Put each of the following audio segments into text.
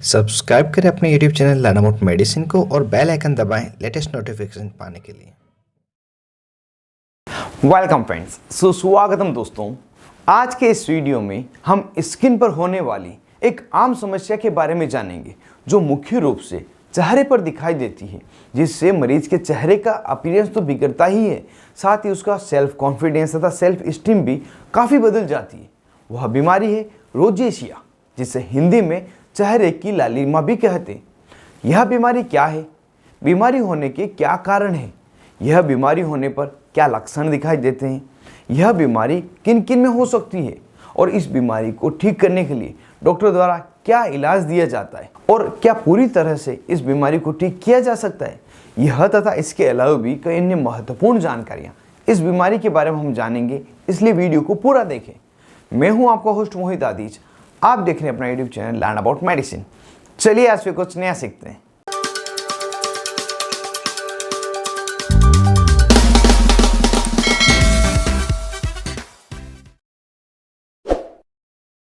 Subscribe करें अपने YouTube channel लानामोट medicine को और बेल आइकन दबाएं लेटेस्ट नोटिफिकेशन पाने के लिए। वेलकम फ्रेंड्स, सुस्वागतम दोस्तों। आज के इस वीडियो में हम स्किन पर होने वाली एक आम समस्या के बारे में जानेंगे जो मुख्य रूप से चेहरे पर दिखाई देती है, जिससे मरीज के चेहरे का अपीयरेंस तो बिगड़ता ही है, साथ ही उसका सेल्फ कॉन्फिडेंस तथा सेल्फ स्टीम भी काफ़ी बदल जाती है। वह बीमारी है रोजेशिया, जिसे हिंदी में चेहरे की लालिमा भी कहते हैं। यह बीमारी क्या है, बीमारी होने के क्या कारण हैं, यह बीमारी होने पर क्या लक्षण दिखाई देते हैं, यह बीमारी किन किन में हो सकती है और इस बीमारी को ठीक करने के लिए डॉक्टर द्वारा क्या इलाज दिया जाता है और क्या पूरी तरह से इस बीमारी को ठीक किया जा सकता है, यह तथा इसके अलावा भी कई अन्य महत्वपूर्ण जानकारियाँ इस बीमारी के बारे में हम जानेंगे, इसलिए वीडियो को पूरा देखें। मैं हूँ आपका होस्ट मोहित आदिज, आप देख रहे हैं अपना YouTube channel learn about medicine. चलिए आज फिर कुछ नया सीखते हैं।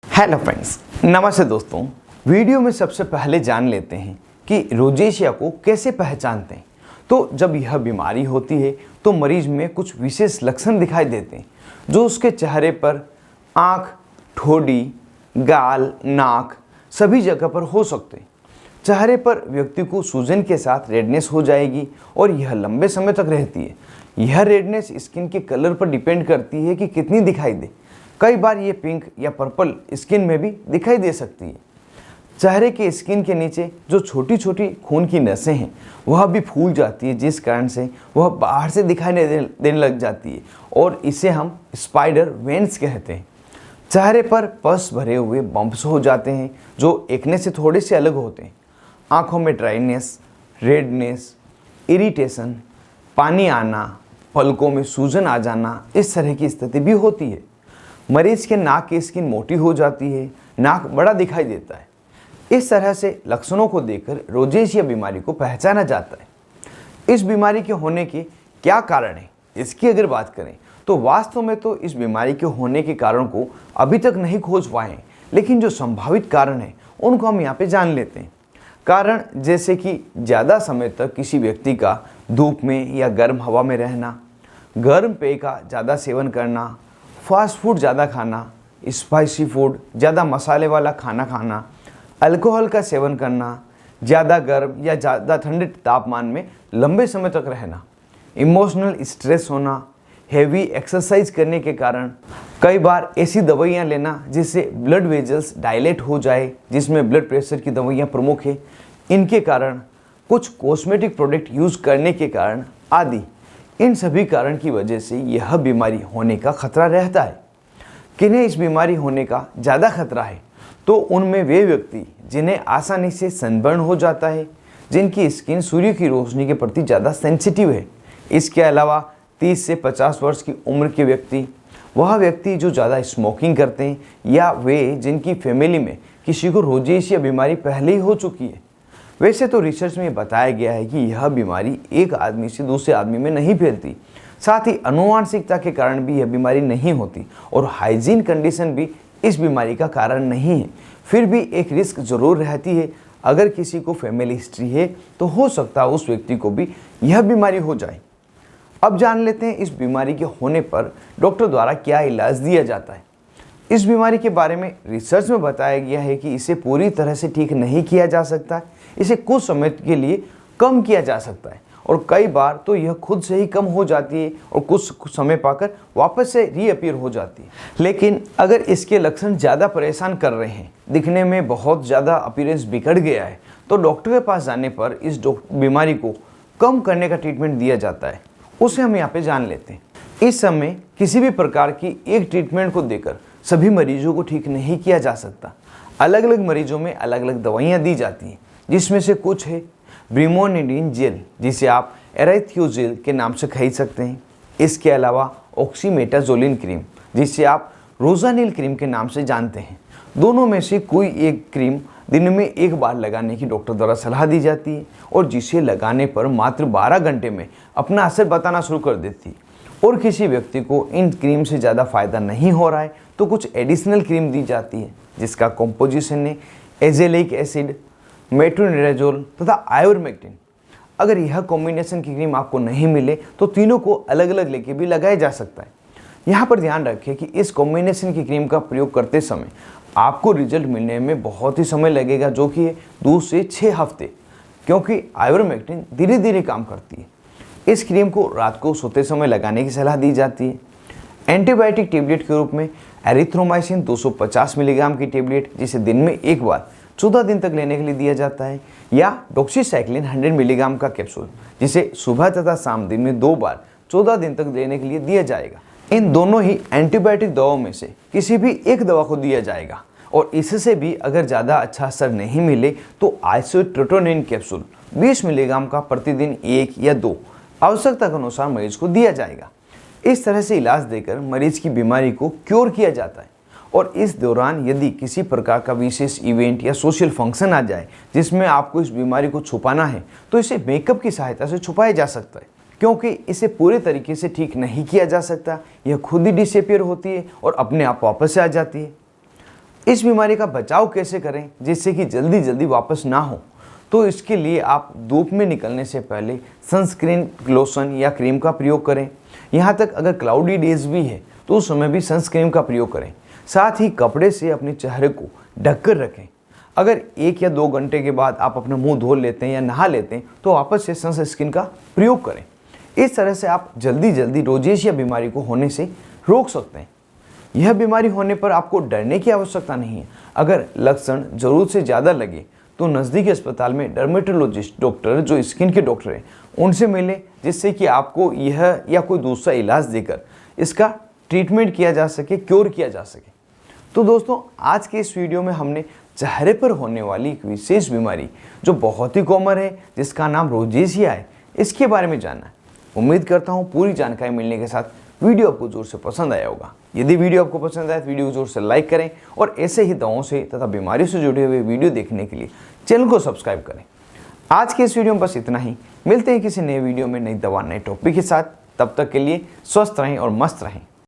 हेलो फ्रेंड्स, नमस्ते दोस्तों। वीडियो में सबसे पहले जान लेते हैं कि रोजेशिया को कैसे पहचानते हैं। तो जब यह बीमारी होती है तो मरीज में कुछ विशेष लक्षण दिखाई देते हैं जो उसके चेहरे पर आँख, ठोड़ी, गाल, नाक सभी जगह पर हो सकते हैं। चेहरे पर व्यक्ति को सूजन के साथ रेडनेस हो जाएगी और यह लंबे समय तक रहती है। यह रेडनेस स्किन के कलर पर डिपेंड करती है कि कितनी दिखाई दे। कई बार ये पिंक या पर्पल स्किन में भी दिखाई दे सकती है। चेहरे के स्किन के नीचे जो छोटी छोटी खून की नसें हैं वह भी फूल जाती है, जिस कारण से वह बाहर से दिखाई देने लग जाती है और इसे हम स्पाइडर वेन्स कहते हैं। चेहरे पर पस भरे हुए बम्प्स हो जाते हैं जो एक्ने से थोड़े से अलग होते हैं। आँखों में ड्राइनेस, रेडनेस, इरिटेशन, पानी आना, पलकों में सूजन आ जाना, इस तरह की स्थिति भी होती है। मरीज के नाक की स्किन मोटी हो जाती है, नाक बड़ा दिखाई देता है। इस तरह से लक्षणों को देखकर रोजेशिया बीमारी को पहचाना जाता है। इस बीमारी के होने के क्या कारण है, इसकी अगर बात करें तो वास्तव में तो इस बीमारी के होने के कारण को अभी तक नहीं खोज पाए हैं, लेकिन जो संभावित कारण हैं उनको हम यहाँ पे जान लेते हैं। कारण जैसे कि ज़्यादा समय तक किसी व्यक्ति का धूप में या गर्म हवा में रहना, गर्म पेय का ज़्यादा सेवन करना, फास्ट फूड ज़्यादा खाना, स्पाइसी फूड, ज़्यादा मसाले वाला खाना खाना, अल्कोहल का सेवन करना, ज़्यादा गर्म या ज़्यादा ठंडे तापमान में लंबे समय तक रहना, इमोशनल स्ट्रेस होना, हेवी एक्सरसाइज करने के कारण, कई बार ऐसी दवाइयाँ लेना जिससे ब्लड वेजल्स डायलेट हो जाए, जिसमें ब्लड प्रेशर की दवाइयाँ प्रमुख है, इनके कारण, कुछ कॉस्मेटिक प्रोडक्ट यूज़ करने के कारण आदि, इन सभी कारण की वजह से यह बीमारी होने का खतरा रहता है। किन्हें इस बीमारी होने का ज़्यादा खतरा है तो उनमें वे व्यक्ति जिन्हें आसानी से सनबर्न हो जाता है, जिनकी स्किन सूर्य की रोशनी के प्रति ज़्यादा सेंसिटिव है। इसके अलावा 30 से 50 वर्ष की उम्र के व्यक्ति, वह व्यक्ति जो ज़्यादा स्मोकिंग करते हैं, या वे जिनकी फैमिली में किसी को रोजेशिया बीमारी पहले ही हो चुकी है। वैसे तो रिसर्च में बताया गया है कि यह बीमारी एक आदमी से दूसरे आदमी में नहीं फैलती, साथ ही अनुवांशिकता के कारण भी यह बीमारी नहीं होती और हाइजीन कंडीशन भी इस बीमारी का कारण नहीं है। फिर भी एक रिस्क ज़रूर रहती है। अगर किसी को फैमिली हिस्ट्री है तो हो सकता है उस व्यक्ति को भी यह बीमारी हो जाए। अब जान लेते हैं इस बीमारी के होने पर डॉक्टर द्वारा क्या इलाज दिया जाता है। इस बीमारी के बारे में रिसर्च में बताया गया है कि इसे पूरी तरह से ठीक नहीं किया जा सकता, इसे कुछ समय के लिए कम किया जा सकता है और कई बार तो यह खुद से ही कम हो जाती है और कुछ समय पाकर वापस से रीअपीयर हो जाती है। लेकिन अगर इसके लक्षण ज़्यादा परेशान कर रहे हैं, दिखने में बहुत ज़्यादा अपीयरेंस बिगड़ गया है, तो डॉक्टर के पास जाने पर इस बीमारी को कम करने का ट्रीटमेंट दिया जाता है। उसे हम यहाँ पे जान लेते हैं। इस समय किसी भी प्रकार की एक ट्रीटमेंट को देकर सभी मरीजों को ठीक नहीं किया जा सकता। अलग अलग मरीजों में अलग अलग दवाइयाँ दी जाती हैं, जिसमें से कुछ है ब्रिमोनिडिन जेल, जिसे आप एराइथियोजेल के नाम से खरीद सकते हैं। इसके अलावा ऑक्सीमेटाजोलिन क्रीम, जिसे आप रोजानिल क्रीम के नाम से जानते हैं। दोनों में से कोई एक क्रीम दिन में एक बार लगाने की डॉक्टर द्वारा सलाह दी जाती है और जिसे लगाने पर मात्र 12 घंटे में अपना असर बताना शुरू कर देती है। और किसी व्यक्ति को इन क्रीम से ज़्यादा फ़ायदा नहीं हो रहा है तो कुछ एडिशनल क्रीम दी जाती है, जिसका कॉम्पोजिशन है एजेलिक एसिड, मेट्रोनिडाजोल तथा आइवरमेक्टिन। अगर यह कॉम्बिनेशन की क्रीम आपको नहीं मिले तो तीनों को अलग अलग लेके भी लगाया जा सकता है। यहाँ पर ध्यान रखें कि इस कॉम्बिनेशन की क्रीम का प्रयोग करते समय आपको रिजल्ट मिलने में बहुत ही समय लगेगा, जो कि 2 से 6 हफ्ते, क्योंकि आइवरमेक्टिन धीरे धीरे काम करती है। इस क्रीम को रात को सोते समय लगाने की सलाह दी जाती है। एंटीबायोटिक टेबलेट के रूप में एरिथ्रोमाइसिन 250 मिलीग्राम की टेबलेट, जिसे दिन में एक बार 14 दिन तक लेने के लिए दिया जाता है, या डॉक्सीसाइक्लिन 100 मिलीग्राम का कैप्सूल, जिसे सुबह तथा शाम दिन में 2 बार 14 दिन तक लेने के लिए दिया जाएगा। इन दोनों ही एंटीबायोटिक दवाओं में से किसी भी एक दवा को दिया जाएगा, और इससे भी अगर ज़्यादा अच्छा असर नहीं मिले तो आइसोट्रोटोनिन कैप्सूल 20 मिलीग्राम का प्रतिदिन 1 या 2 आवश्यकता के अनुसार मरीज को दिया जाएगा। इस तरह से इलाज देकर मरीज की बीमारी को क्योर किया जाता है। और इस दौरान यदि किसी प्रकार का विशेष इवेंट या सोशल फंक्शन आ जाए जिसमें आपको इस बीमारी को छुपाना है, तो इसे मेकअप की सहायता से छुपाया जा सकता है, क्योंकि इसे पूरे तरीके से ठीक नहीं किया जा सकता। यह खुद ही डिसअपीयर होती है और अपने आप वापस से आ जाती है। इस बीमारी का बचाव कैसे करें जिससे कि जल्दी जल्दी वापस ना हो? तो इसके लिए आप धूप में निकलने से पहले सनस्क्रीन, लोशन या क्रीम का प्रयोग करें। यहाँ तक अगर क्लाउडी डेज भी है तो उस समय भी सनस्क्रीन का प्रयोग करें। साथ ही कपड़े से अपने चेहरे को ढककर रखें। अगर 1 या 2 घंटे के बाद आप अपना मुंह धो लेते हैं या नहा लेते हैं तो वापस से सनस्क्रीन का प्रयोग करें। इस तरह से आप जल्दी जल्दी रोजेशिया बीमारी को होने से रोक सकते हैं। यह बीमारी होने पर आपको डरने की आवश्यकता नहीं है। अगर लक्षण जरूरत से ज़्यादा लगे तो नज़दीकी अस्पताल में डर्मेटोलॉजिस्ट डॉक्टर, जो स्किन के डॉक्टर हैं, उनसे मिले, जिससे कि आपको यह या कोई दूसरा इलाज देकर इसका ट्रीटमेंट किया जा सके, क्योर किया जा सके। तो दोस्तों, आज के इस वीडियो में हमने चेहरे पर होने वाली एक विशेष बीमारी जो बहुत ही कॉमन है, जिसका नाम रोजेशिया है, इसके बारे में जाना। उम्मीद करता हूँ पूरी जानकारी मिलने के साथ वीडियो आपको जोर से पसंद आया होगा। यदि वीडियो आपको पसंद आए तो वीडियो को जोर से लाइक करें, और ऐसे ही दवाओं से तथा बीमारियों से जुड़े हुए वीडियो देखने के लिए चैनल को सब्सक्राइब करें। आज के इस वीडियो में बस इतना ही। मिलते हैं किसी नए वीडियो में, नई दवा, नए टॉपिक के साथ। तब तक के लिए स्वस्थ रहें और मस्त रहें।